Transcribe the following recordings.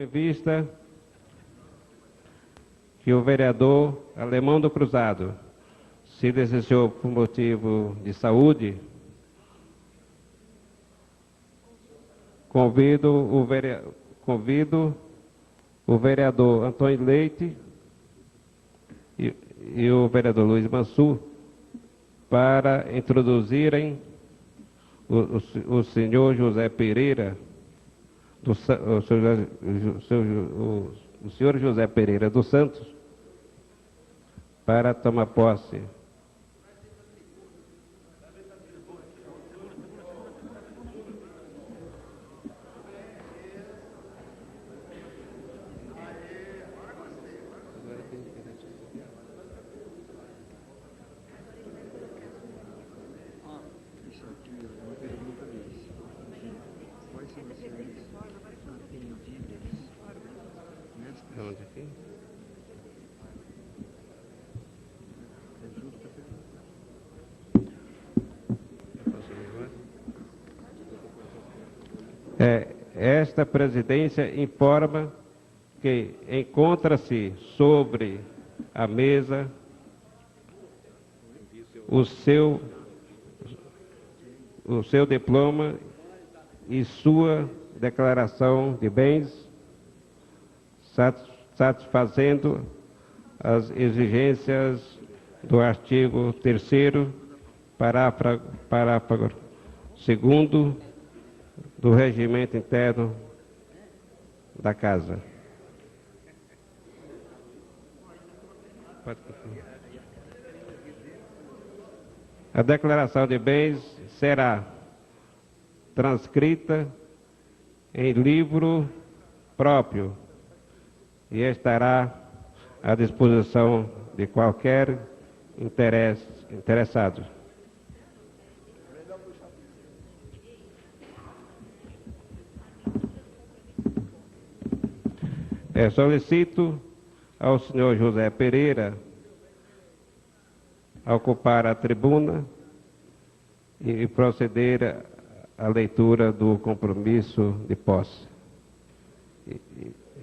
Em vista que o vereador Alemão do Cruzado se licenciou por motivo de saúde, convido o vereador Antônio Leite e o vereador Luiz Mansur para introduzirem o senhor José Pereira, o senhor José Pereira dos Santos, para tomar posse. Esta presidência informa que encontra-se sobre a mesa o seu diploma e sua declaração de bens, satisfazendo as exigências do artigo 3º, parágrafo 2º do regimento interno da Casa. A declaração de bens será transcrita em livro próprio e estará à disposição de qualquer interessado. Solicito ao senhor José Pereira a ocupar a tribuna e proceder à leitura do compromisso de posse.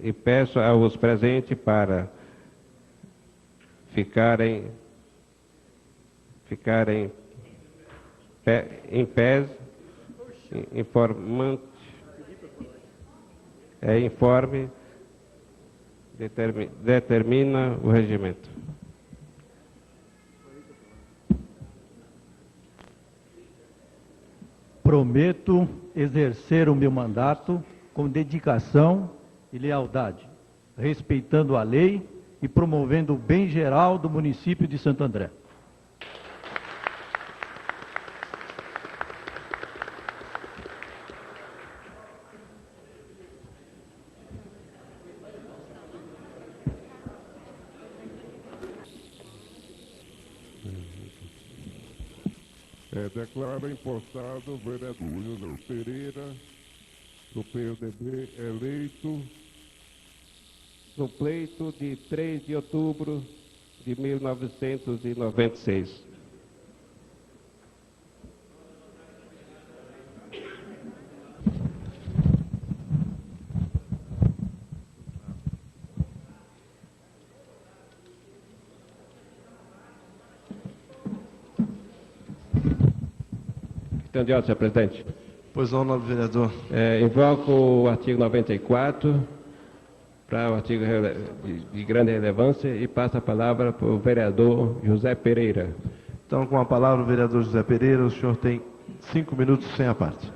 E peço aos presentes para ficarem em pé, informe determina o regimento. Prometo exercer o meu mandato com dedicação e lealdade, respeitando a lei e promovendo o bem geral do município de Santo André. Declara empossado o vereador José Pereira, do PMDB, eleito No pleito de 3 de outubro de 1996. De ordem, senhor presidente. Pois não, nobre vereador. Invoco o artigo 94 para o artigo de grande relevância e passo a palavra para o vereador José Pereira. Então, com a palavra, o vereador José Pereira, o senhor tem 5 minutos sem a parte.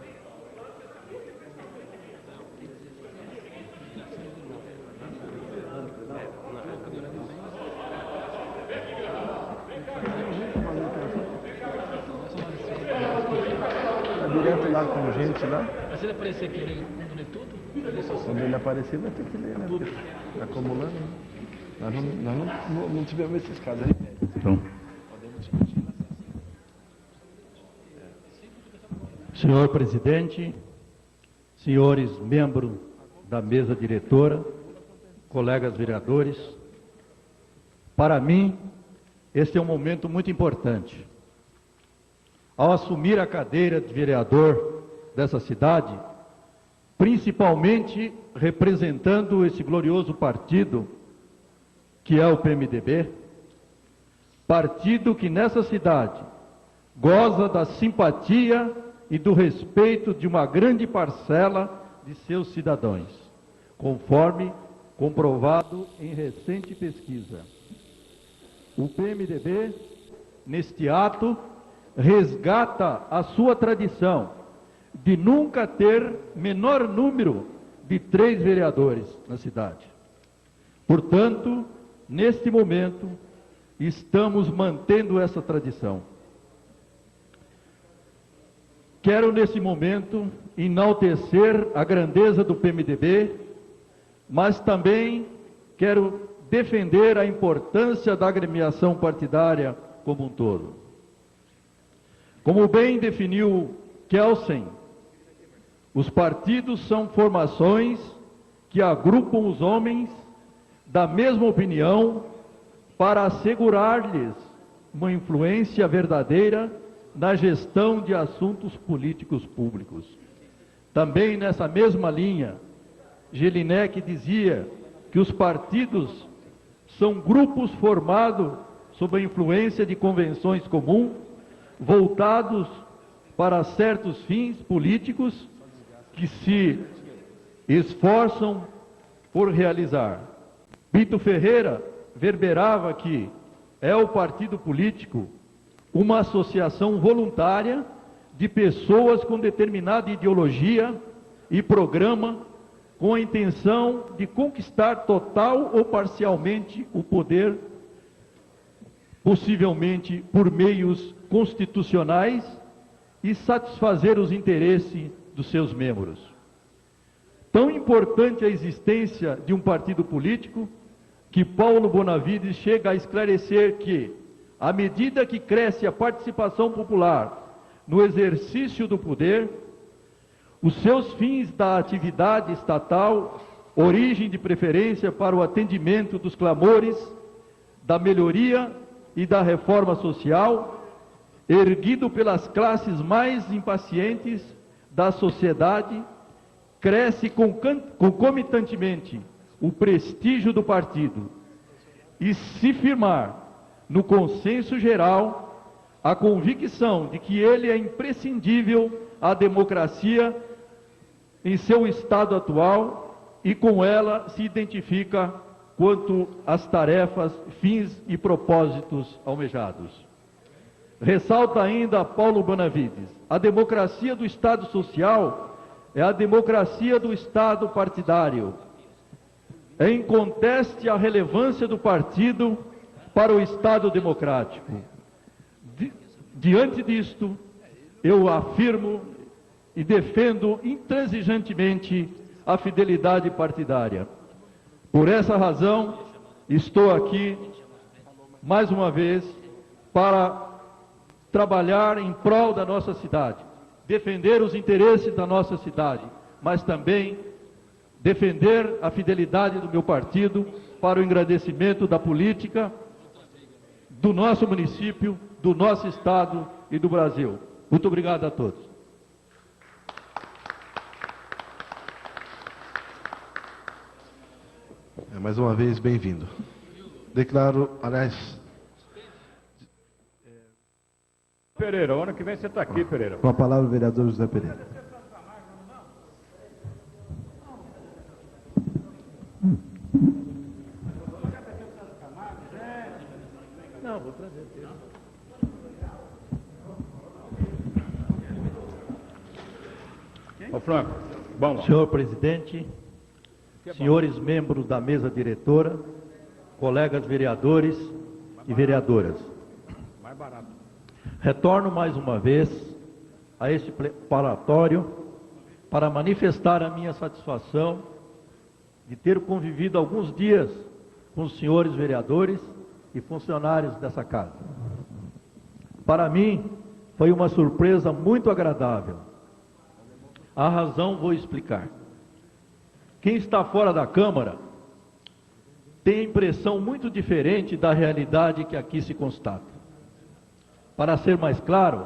Direto lá com gente lá. Mas ele aparecer aqui, ele não lê tudo? Quando ele aparecer, vai ter que ler, né? Porque tá acumulando. Né? Nós não tivemos esses casos aí. Então. Senhor presidente, senhores membros da mesa diretora, colegas vereadores, para mim, este é um momento muito importante. Ao assumir a cadeira de vereador dessa cidade, principalmente representando esse glorioso partido, que é o PMDB, partido que nessa cidade goza da simpatia e do respeito de uma grande parcela de seus cidadãos, conforme comprovado em recente pesquisa. O PMDB, neste ato, resgata a sua tradição de nunca ter menor número de 3 vereadores na cidade. Portanto, neste momento, estamos mantendo essa tradição. Quero, nesse momento, enaltecer a grandeza do PMDB, mas também quero defender a importância da agremiação partidária como um todo. Como bem definiu Kelsen, os partidos são formações que agrupam os homens da mesma opinião para assegurar-lhes uma influência verdadeira na gestão de assuntos políticos públicos. Também nessa mesma linha, Jelinek dizia que os partidos são grupos formados sob a influência de convenções comuns, voltados para certos fins políticos que se esforçam por realizar. Pinto Ferreira verberava que é o partido político uma associação voluntária de pessoas com determinada ideologia e programa com a intenção de conquistar total ou parcialmente o poder, possivelmente por meios constitucionais, e satisfazer os interesses dos seus membros. Tão importante a existência de um partido político que Paulo Bonavides chega a esclarecer que, à medida que cresce a participação popular no exercício do poder, os seus fins da atividade estatal, origem de preferência para o atendimento dos clamores da melhoria e da reforma social, erguido pelas classes mais impacientes da sociedade, cresce concomitantemente o prestígio do partido e se firmar no consenso geral a convicção de que ele é imprescindível à democracia em seu estado atual e com ela se identifica quanto às tarefas, fins e propósitos almejados. Ressalta ainda Paulo Bonavides: a democracia do Estado social é a democracia do Estado partidário. É inconteste a relevância do partido para o Estado democrático. Diante disto, eu afirmo e defendo intransigentemente a fidelidade partidária. Por essa razão, estou aqui, mais uma vez, para trabalhar em prol da nossa cidade, defender os interesses da nossa cidade, mas também defender a fidelidade do meu partido para o engrandecimento da política do nosso município, do nosso estado e do Brasil. Muito obrigado a todos. Mais uma vez, bem-vindo. Declaro, aliás... Pereira, ano que vem você está aqui, Pereira. Com a palavra o vereador José Pereira. Não, vou trazer. Ô Franco, vamos lá. Senhor presidente, senhores membros da mesa diretora, colegas vereadores e vereadoras. Mais barato. Retorno mais uma vez a este preparatório para manifestar a minha satisfação de ter convivido alguns dias com os senhores vereadores e funcionários dessa casa. Para mim, foi uma surpresa muito agradável. A razão vou explicar. Quem está fora da Câmara tem a impressão muito diferente da realidade que aqui se constata. Para ser mais claro,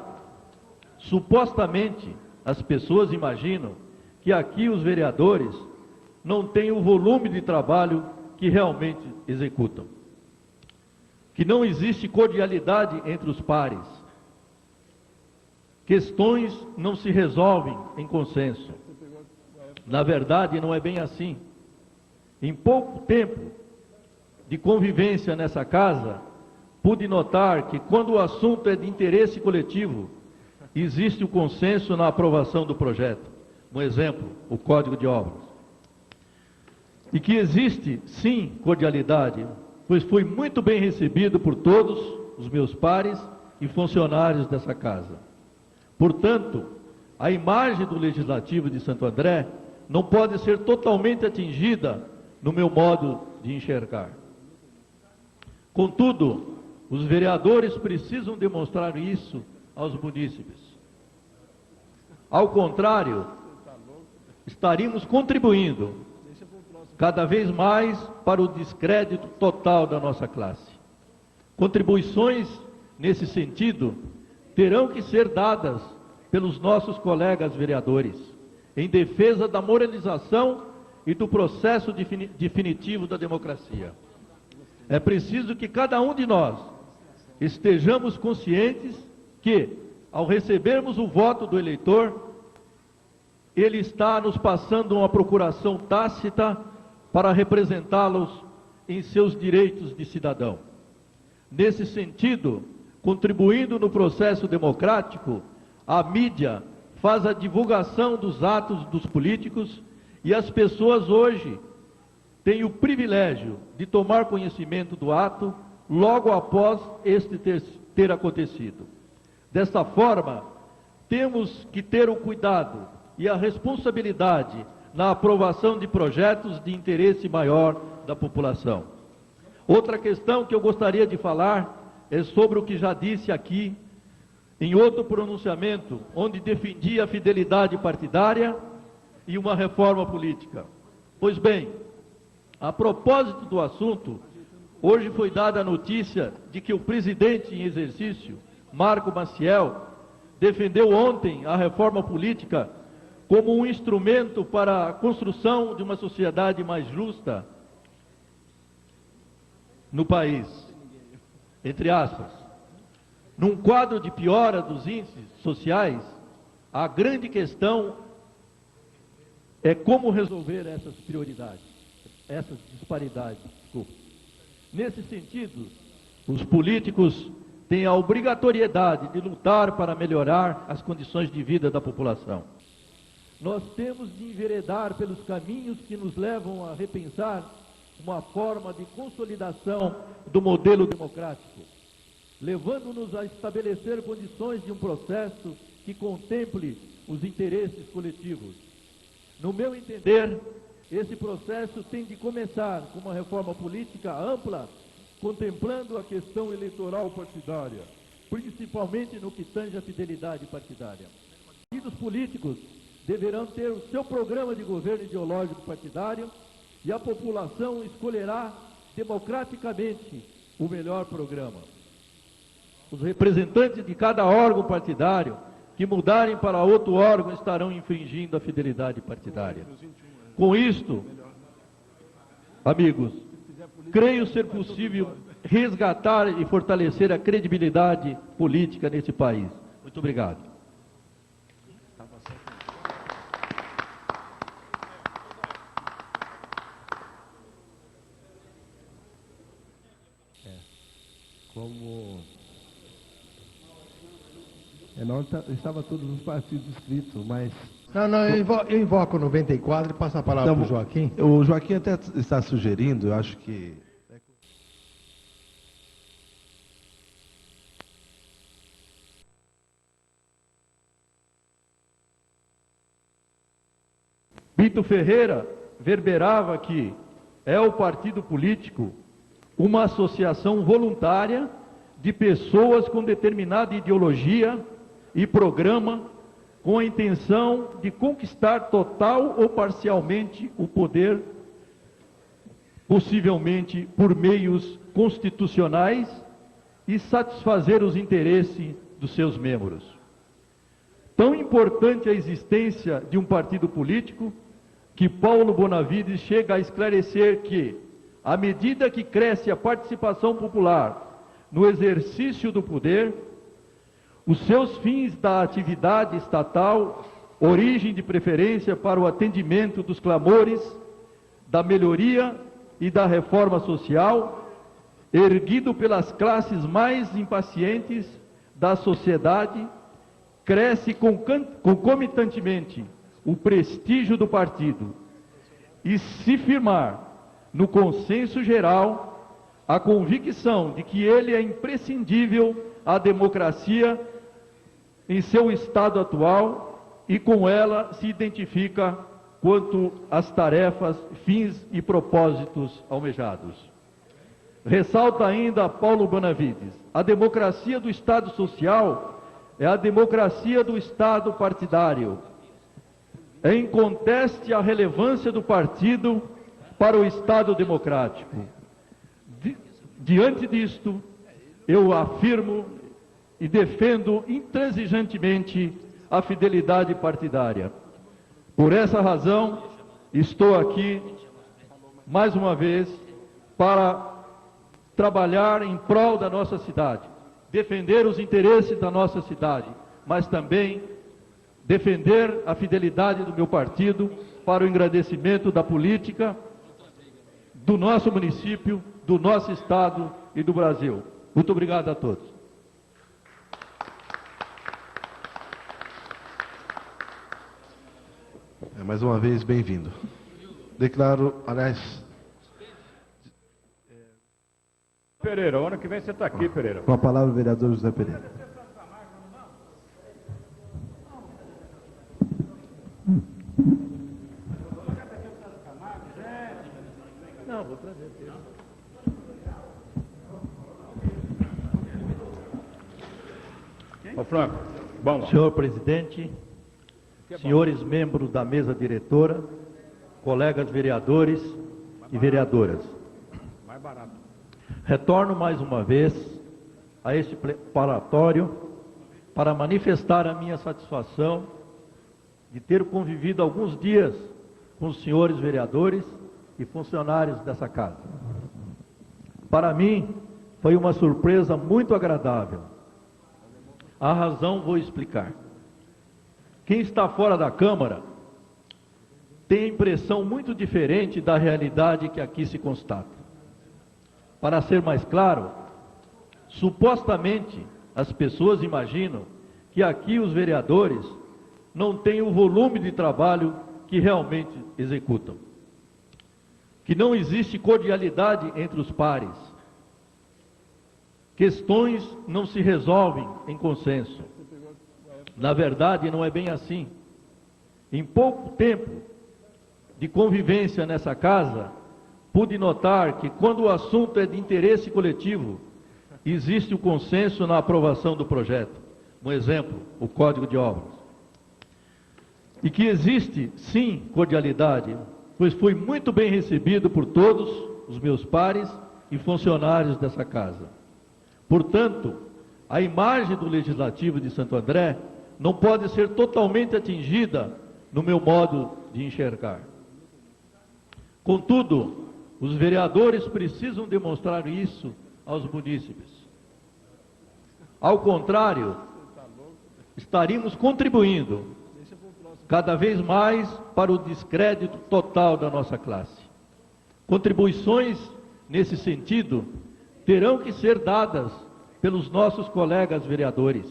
supostamente as pessoas imaginam que aqui os vereadores não têm o volume de trabalho que realmente executam. Que não existe cordialidade entre os pares. Questões não se resolvem em consenso. Na verdade, não é bem assim. Em pouco tempo de convivência nessa casa, pude notar que quando o assunto é de interesse coletivo, existe o consenso na aprovação do projeto. Um exemplo, o Código de Obras. E que existe, sim, cordialidade, pois fui muito bem recebido por todos os meus pares e funcionários dessa casa. Portanto, a imagem do Legislativo de Santo André não pode ser totalmente atingida no meu modo de enxergar. Contudo, os vereadores precisam demonstrar isso aos munícipes. Ao contrário, estaríamos contribuindo cada vez mais para o descrédito total da nossa classe. Contribuições nesse sentido terão que ser dadas pelos nossos colegas vereadores, em defesa da moralização e do processo definitivo da democracia. É preciso que cada um de nós estejamos conscientes que, ao recebermos o voto do eleitor, ele está nos passando uma procuração tácita para representá-los em seus direitos de cidadão. Nesse sentido, contribuindo no processo democrático, a mídia faz a divulgação dos atos dos políticos e as pessoas hoje têm o privilégio de tomar conhecimento do ato logo após este ter acontecido. Desta forma, temos que ter o cuidado e a responsabilidade na aprovação de projetos de interesse maior da população. Outra questão que eu gostaria de falar é sobre o que já disse aqui em outro pronunciamento, onde defendia a fidelidade partidária e uma reforma política. Pois bem, a propósito do assunto, hoje foi dada a notícia de que o presidente em exercício, Marco Maciel, defendeu ontem a reforma política como um instrumento para a construção de uma sociedade mais justa no país, entre aspas. Num quadro de piora dos índices sociais, a grande questão é como resolver essas prioridades, essas disparidades. Desculpa. Nesse sentido, os políticos têm a obrigatoriedade de lutar para melhorar as condições de vida da população. Nós temos de enveredar pelos caminhos que nos levam a repensar uma forma de consolidação do modelo democrático, levando-nos a estabelecer condições de um processo que contemple os interesses coletivos. No meu entender, esse processo tem de começar com uma reforma política ampla, contemplando a questão eleitoral partidária, principalmente no que tange à fidelidade partidária. Os partidos políticos deverão ter o seu programa de governo ideológico partidário e a população escolherá democraticamente o melhor programa. Os representantes de cada órgão partidário que mudarem para outro órgão estarão infringindo a fidelidade partidária. Com isto, amigos, creio ser possível resgatar e fortalecer a credibilidade política nesse país. Muito obrigado. Como não estava todos os partidos inscritos, mas... Não, eu invoco o 94 e passo a palavra para o Joaquim. O Joaquim até está sugerindo, eu acho que... Pinto Ferreira verberava que é o partido político uma associação voluntária de pessoas com determinada ideologia e programa com a intenção de conquistar total ou parcialmente o poder, possivelmente por meios constitucionais, e satisfazer os interesses dos seus membros. Tão importante a existência de um partido político que Paulo Bonavides chega a esclarecer que, à medida que cresce a participação popular no exercício do poder, os seus fins da atividade estatal, origem de preferência para o atendimento dos clamores da melhoria e da reforma social, erguido pelas classes mais impacientes da sociedade, cresce concomitantemente o prestígio do partido e se firmar no consenso geral a convicção de que ele é imprescindível à democracia em seu estado atual e com ela se identifica quanto às tarefas, fins e propósitos almejados. Ressalta ainda Paulo Bonavides: a democracia do Estado social é a democracia do Estado partidário. É inconteste a relevância do partido para o Estado democrático. Diante disto, eu afirmo e defendo intransigentemente a fidelidade partidária. Por essa razão, estou aqui, mais uma vez, para trabalhar em prol da nossa cidade, defender os interesses da nossa cidade, mas também defender a fidelidade do meu partido para o engrandecimento da política do nosso município, do nosso estado e do Brasil. Muito obrigado a todos. Mais uma vez, bem-vindo. Declaro, aliás... Pereira, o ano que vem você está aqui, Pereira. Com a palavra o vereador José Pereira. Não, vou trazer. Ô Franco, vamos. Senhor presidente, senhores membros da mesa diretora, colegas vereadores e vereadoras. Mais barato. Retorno mais uma vez a este preparatório para manifestar a minha satisfação de ter convivido alguns dias com os senhores vereadores e funcionários dessa casa. Para mim, foi uma surpresa muito agradável. A razão vou explicar. Quem está fora da Câmara tem a impressão muito diferente da realidade que aqui se constata. Para ser mais claro, supostamente as pessoas imaginam que aqui os vereadores não têm o volume de trabalho que realmente executam. Que não existe cordialidade entre os pares. Questões não se resolvem em consenso. Na verdade, não é bem assim. Em pouco tempo de convivência nessa casa, pude notar que quando o assunto é de interesse coletivo, existe o consenso na aprovação do projeto. Um exemplo, o Código de Obras. E que existe, sim, cordialidade, pois fui muito bem recebido por todos os meus pares e funcionários dessa casa. Portanto, a imagem do Legislativo de Santo André não pode ser totalmente atingida no meu modo de enxergar. Contudo, os vereadores precisam demonstrar isso aos munícipes. Ao contrário, estaríamos contribuindo cada vez mais para o descrédito total da nossa classe. Contribuições nesse sentido terão que ser dadas pelos nossos colegas vereadores,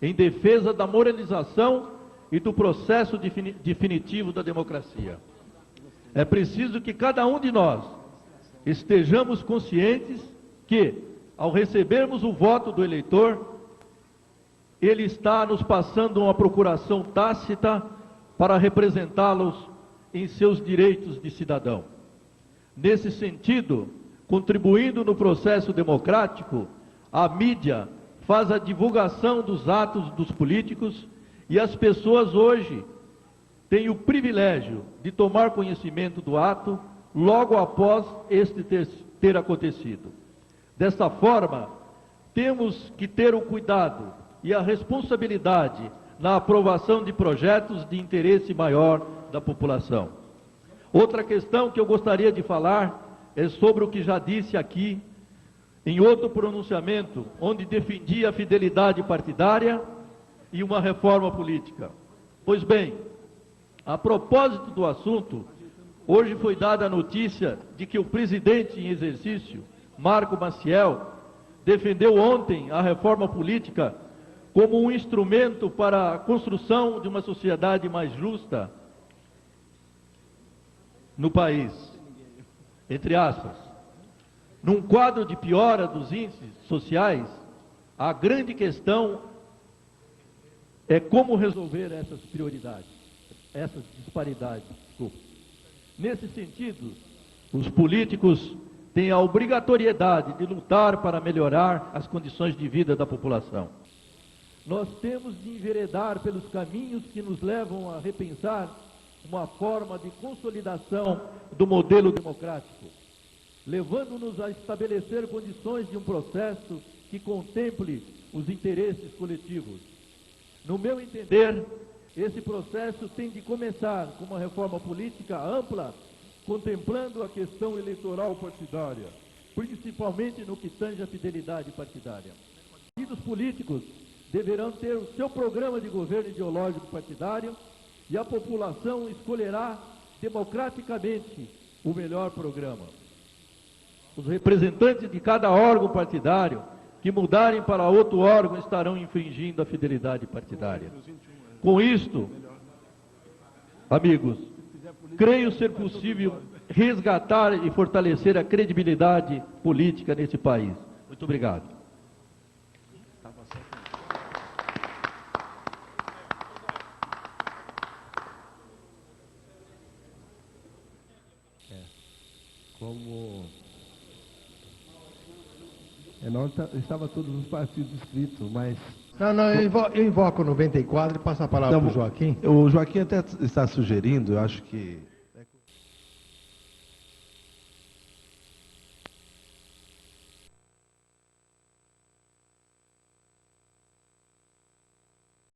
em defesa da moralização e do processo definitivo da democracia. É preciso que cada um de nós estejamos conscientes que, ao recebermos o voto do eleitor, ele está nos passando uma procuração tácita para representá-los em seus direitos de cidadão. Nesse sentido, contribuindo no processo democrático, a mídia faz a divulgação dos atos dos políticos e as pessoas hoje têm o privilégio de tomar conhecimento do ato logo após este ter acontecido. Desta forma, temos que ter o cuidado e a responsabilidade na aprovação de projetos de interesse maior da população. Outra questão que eu gostaria de falar é sobre o que já disse aqui em outro pronunciamento, onde defendia a fidelidade partidária e uma reforma política. Pois bem, a propósito do assunto, hoje foi dada a notícia de que o presidente em exercício, Marco Maciel, defendeu ontem a reforma política como um instrumento para a construção de uma sociedade mais justa no país, entre aspas. Num quadro de piora dos índices sociais, a grande questão é como resolver essas prioridades, essas disparidades. Desculpa. Nesse sentido, os políticos têm a obrigatoriedade de lutar para melhorar as condições de vida da população. Nós temos de enveredar pelos caminhos que nos levam a repensar uma forma de consolidação do modelo democrático, levando-nos a estabelecer condições de um processo que contemple os interesses coletivos. No meu entender, esse processo tem de começar com uma reforma política ampla, contemplando a questão eleitoral partidária, principalmente no que tange à fidelidade partidária. Os partidos políticos deverão ter o seu programa de governo ideológico partidário e a população escolherá democraticamente o melhor programa. Os representantes de cada órgão partidário que mudarem para outro órgão estarão infringindo a fidelidade partidária. Com isto, amigos, creio ser possível resgatar e fortalecer a credibilidade política nesse país. Muito obrigado. Como estava todos os partidos inscritos, mas... Não, eu invoco o 94 e passo a palavra para o Joaquim. O Joaquim até está sugerindo, eu acho que